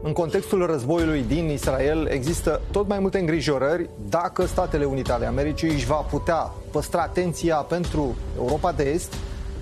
În contextul războiului din Israel există tot mai multe îngrijorări dacă Statele Unite ale Americii își va putea păstra atenția pentru Europa de Est,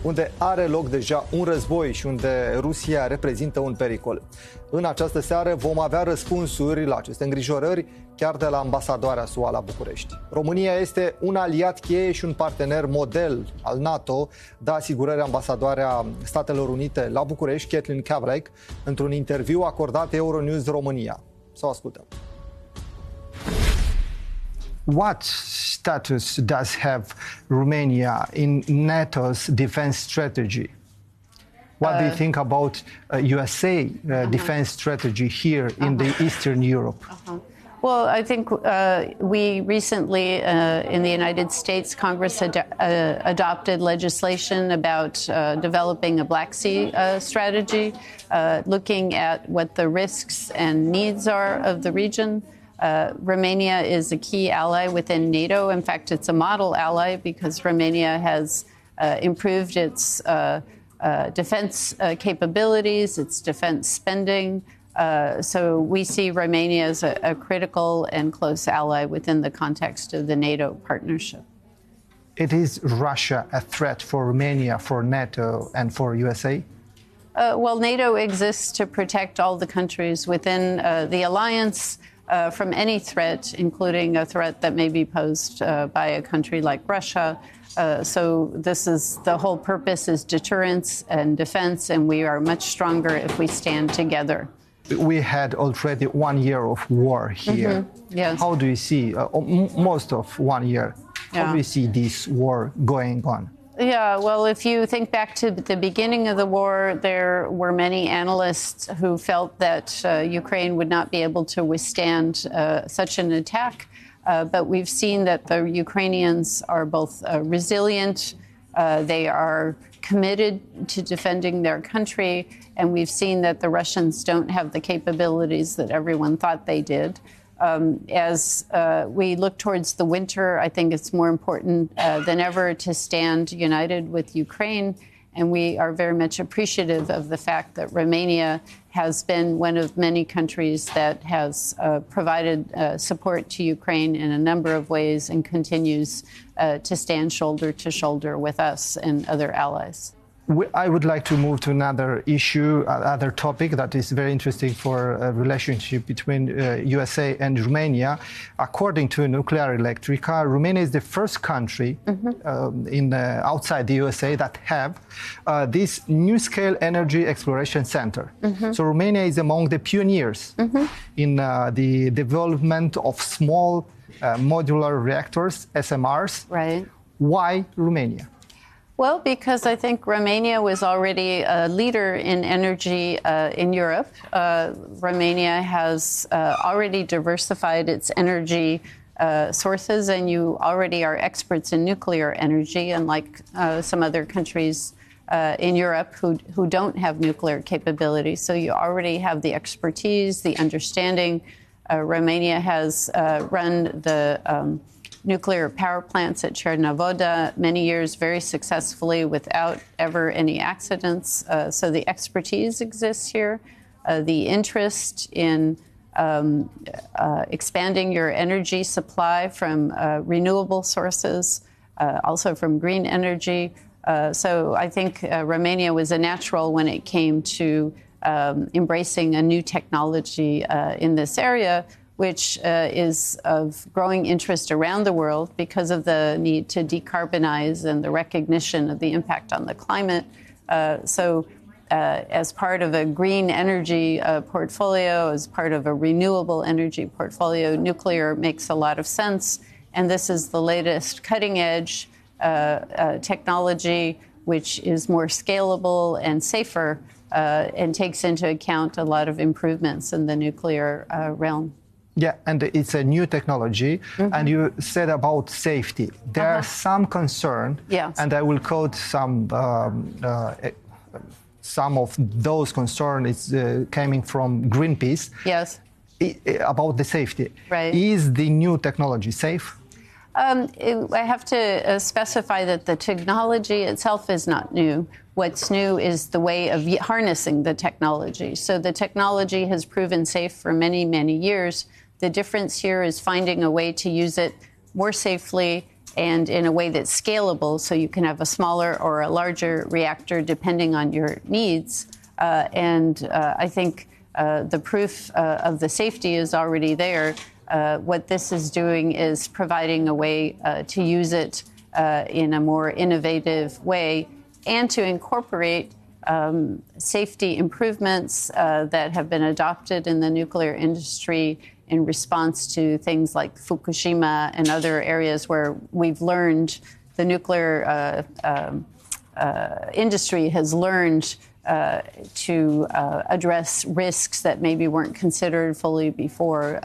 unde are loc deja un război și unde Rusia reprezintă un pericol. În această seară vom avea răspunsuri la aceste îngrijorări chiar de la Ambasadoarea SUA la București. România este un aliat cheie și un partener model al NATO, dă asigurări Ambasadoarea Statelor Unite la București, Kathleen Kavalec, într-un interviu acordat Euronews România. Să o ascultăm. What status does have Romania in NATO's defense strategy? What do you think about USA defense strategy here in the Eastern Europe? Well, I think we recently, in the United States, Congress adopted legislation about developing a Black Sea strategy, looking at what the risks and needs are of the region. Romania is a key ally within NATO. In fact, it's a model ally because Romania has improved its defense capabilities, its defense spending. So we see Romania as a critical and close ally within the context of the NATO partnership. Is Russia a threat for Romania, for NATO, and for USA? Well, NATO exists to protect all the countries within the alliance from any threat, including a threat that may be posed by a country like Russia. So this is the whole purpose is deterrence and defense, and we are much stronger if we stand together. We had already 1 year of war here. Yes. How do you see, most of 1 year, how do you see this war going on? Yeah, well, if you think back to the beginning of the war, there were many analysts who felt that Ukraine would not be able to withstand such an attack. But we've seen that the Ukrainians are both resilient, they are committed to defending their country, and we've seen that the Russians don't have the capabilities that everyone thought they did. As we look towards the winter, I think it's more important than ever to stand united with Ukraine. And we are very much appreciative of the fact that Romania has been one of many countries that has provided support to Ukraine in a number of ways and continues to stand shoulder to shoulder with us and other allies. I would like to move to another issue, another topic that is very interesting for a relationship between USA and Romania. According to Nuclear Electrica, Romania is the first country outside the USA that have this new-scale energy exploration center. So Romania is among the pioneers in the development of small modular reactors, SMRs. Right. Why Romania? Well, because I think Romania was already a leader in energy in Europe. Romania has already diversified its energy sources, and you already are experts in nuclear energy, unlike some other countries in Europe who don't have nuclear capabilities. So you already have the expertise, the understanding. Romania has run the nuclear power plants at Chernovoda many years very successfully without ever any accidents. So the expertise exists here. The interest in expanding your energy supply from renewable sources, also from green energy. So I think Romania was a natural when it came to embracing a new technology in this area, which is of growing interest around the world because of the need to decarbonize and the recognition of the impact on the climate. As part of a green energy portfolio, as part of a renewable energy portfolio, nuclear makes a lot of sense. And this is the latest cutting edge technology, which is more scalable and safer and takes into account a lot of improvements in the nuclear realm. Yeah, and it's a new technology, and you said about safety. There are some concern, and I will quote some of those concerns coming from Greenpeace. Yes. About the safety. Right. Is the new technology safe? I have to specify that the technology itself is not new. What's new is the way of harnessing the technology. So the technology has proven safe for many, many years. The difference here is finding a way to use it more safely and in a way that's scalable, so you can have a smaller or a larger reactor depending on your needs. I think the proof of the safety is already there. What this is doing is providing a way to use it in a more innovative way and to incorporate safety improvements that have been adopted in the nuclear industry in response to things like Fukushima and other areas where we've learned, the nuclear industry has learned to address risks that maybe weren't considered fully before.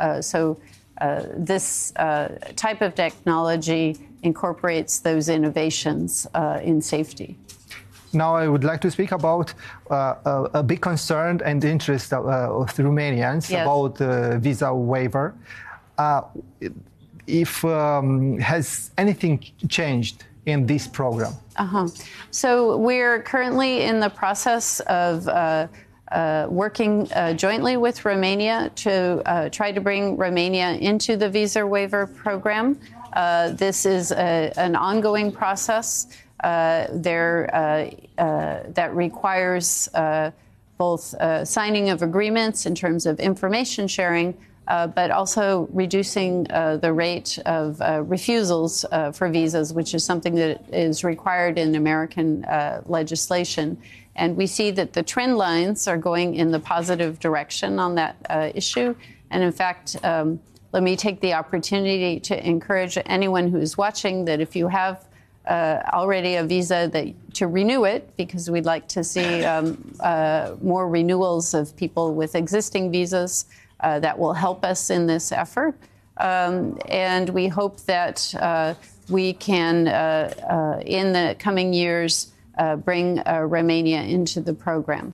This type of technology incorporates those innovations in safety. Now I would like to speak about a big concern and interest of the Romanians about visa waiver. Has anything changed in this program? So we're currently in the process of working jointly with Romania to try to bring Romania into the visa waiver program. This is an ongoing process. That requires both signing of agreements in terms of information sharing, but also reducing the rate of refusals for visas, which is something that is required in American legislation. And we see that the trend lines are going in the positive direction on that issue. And in fact, let me take the opportunity to encourage anyone who's watching that if you have already a visa, to renew it, because we'd like to see more renewals of people with existing visas. That will help us in this effort. And we hope that we can, in the coming years, bring Romania into the program.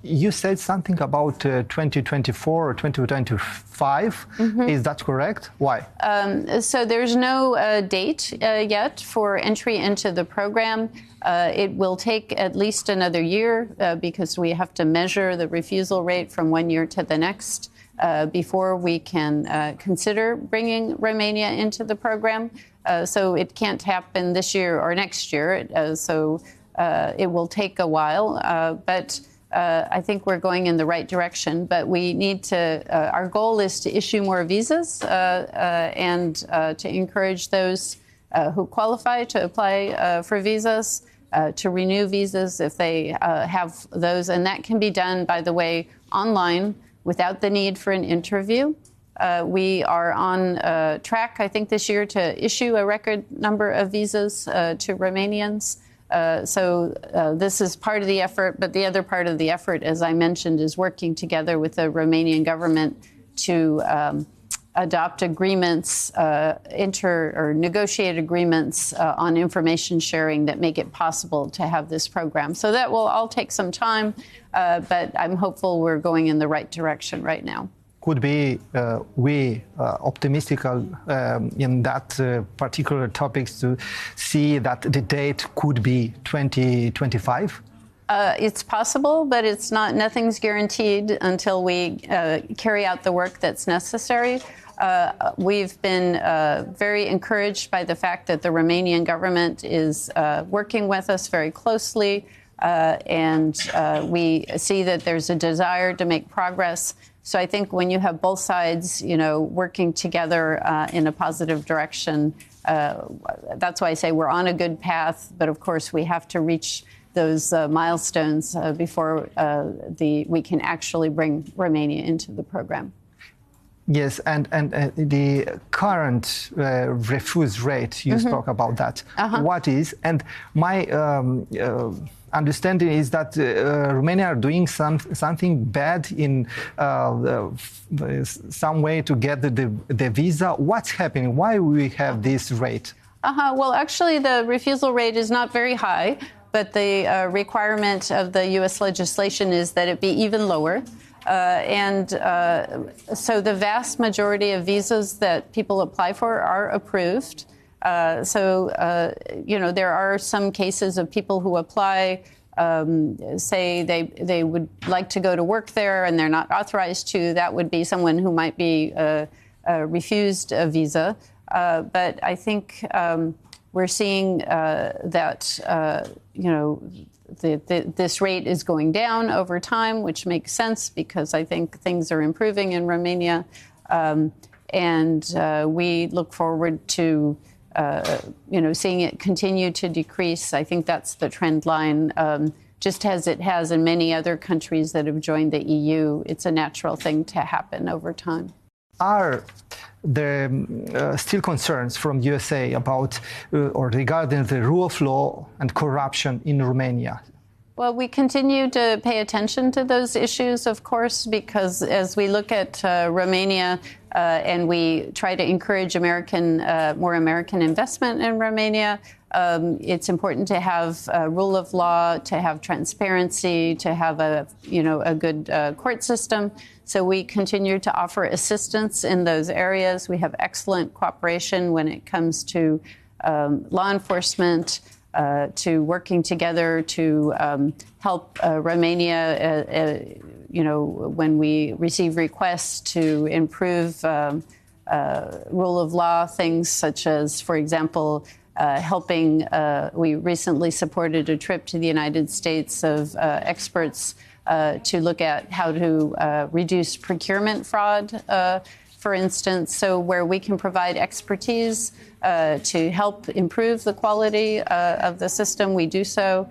You said something about 2024 or 2025. Is that correct? Why? So there's no date yet for entry into the program. It will take at least another year because we have to measure the refusal rate from one year to the next before we can consider bringing Romania into the program. So it can't happen this year or next year. It will take a while. But I think we're going in the right direction, but we need to, our goal is to issue more visas and to encourage those who qualify to apply for visas, to renew visas if they have those. And that can be done, by the way, online without the need for an interview. We are on track, I think, this year to issue a record number of visas to Romanians. This is part of the effort, but the other part of the effort, as I mentioned, is working together with the Romanian government to adopt agreements, negotiate agreements on information sharing that make it possible to have this program. So that will all take some time, but I'm hopeful we're going in the right direction right now. Could be optimistic in that particular topics to see that the date could be 2025? It's possible, but it's not. Nothing's guaranteed until we carry out the work that's necessary. We've been very encouraged by the fact that the Romanian government is working with us very closely, and we see that there's a desire to make progress. So I think when you have both sides, working together in a positive direction, that's why I say we're on a good path. But of course, we have to reach those milestones before we can actually bring Romania into the program. Yes, and the current refuse rate, you spoke about that. What is? And my understanding is that Romania are doing something bad in some way to get the visa. What's happening? Why we have this rate? Well, actually, the refusal rate is not very high, but the requirement of the U.S. legislation is that it be even lower. So the vast majority of visas that people apply for are approved. There are some cases of people who apply, say they would like to go to work there and they're not authorized to. That would be someone who might be refused a visa. But I think we're seeing that, this rate is going down over time, which makes sense because I think things are improving in Romania. We look forward to, seeing it continue to decrease. I think that's the trend line. Just as it has in many other countries that have joined the EU, it's a natural thing to happen over time. Are there still concerns from USA about or regarding the rule of law and corruption in Romania? Well, we continue to pay attention to those issues, of course, because as we look at Romania and we try to encourage more American investment in Romania, it's important to have rule of law, to have transparency, to have a good court system. So we continue to offer assistance in those areas. We have excellent cooperation when it comes to law enforcement, to working together to help Romania, when we receive requests to improve rule of law, things such as, for example, helping. We recently supported a trip to the United States of experts to look at how to reduce procurement fraud, for instance, so where we can provide expertise to help improve the quality of the system, we do so.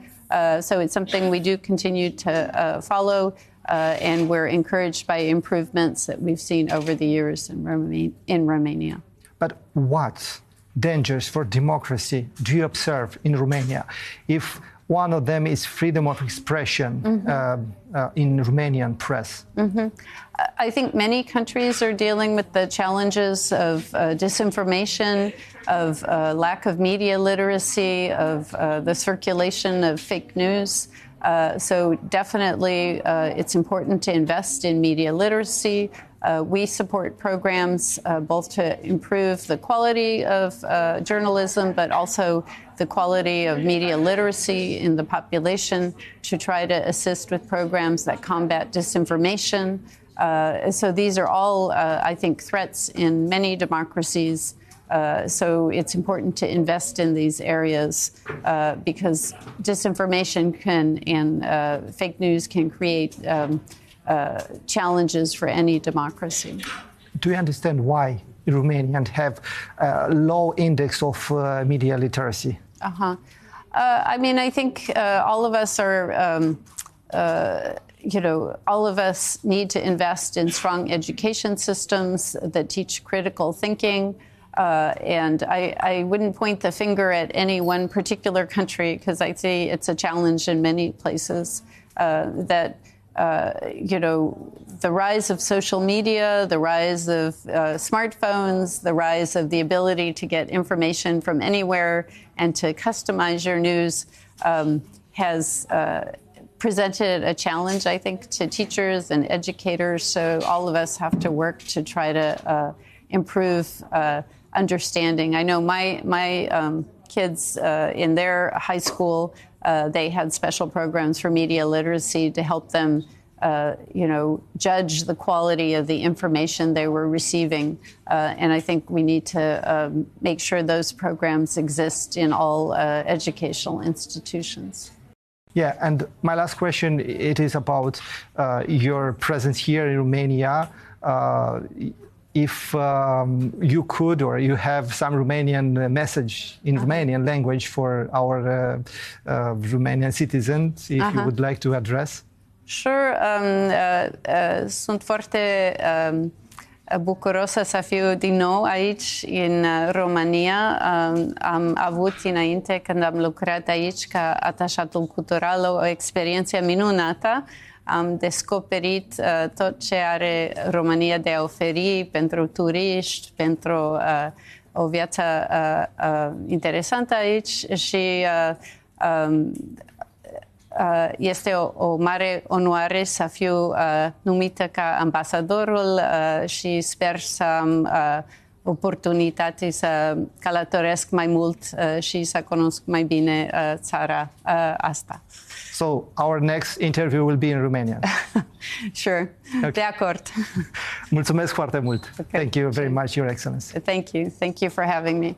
So it's something we do continue to follow, and we're encouraged by improvements that we've seen over the years in Romania. But what dangers for democracy do you observe in Romania? If one of them is freedom of expression in Romanian press. I think many countries are dealing with the challenges of disinformation, of lack of media literacy, of the circulation of fake news. So definitely it's important to invest in media literacy. We support programs both to improve the quality of journalism, but also the quality of media literacy in the population, to try to assist with programs that combat disinformation. So these are all, I think, threats in many democracies. So it's important to invest in these areas because disinformation and fake news can create challenges for any democracy. Do you understand why Romanians have a low index of media literacy? I think all of us are, all of us need to invest in strong education systems that teach critical thinking. And I wouldn't point the finger at any one particular country, because I see it's a challenge in many places that the rise of social media, the rise of smartphones, the rise of the ability to get information from anywhere and to customize your news has presented a challenge, I think, to teachers and educators. So all of us have to work to try to improve understanding. I know my kids in their high school, they had special programs for media literacy to help them, judge the quality of the information they were receiving. And I think we need to make sure those programs exist in all educational institutions. Yeah, and my last question, it is about your presence here in Romania. If you could, or you have some Romanian message in Romanian language for our Romanian citizens, if you would like to address. Sure. Sunt foarte bucuroasă să fiu din nou aici, în România. Am avut înainte, când am lucrat aici ca atașatul cultural, o experiență minunată. Am descoperit tot ce are România de a oferi pentru turiști, pentru o viață interesantă aici și Este o mare onoare să fiu numită ca ambasadorul și sper să am oportunitate să călătoresc mai mult și să cunosc mai bine țara asta. So our next interview will be in Romania. Sure. Okay. De acord. Mulțumesc foarte mult. Okay. Thank you very much, Your Excellency. Thank you. Thank you for having me.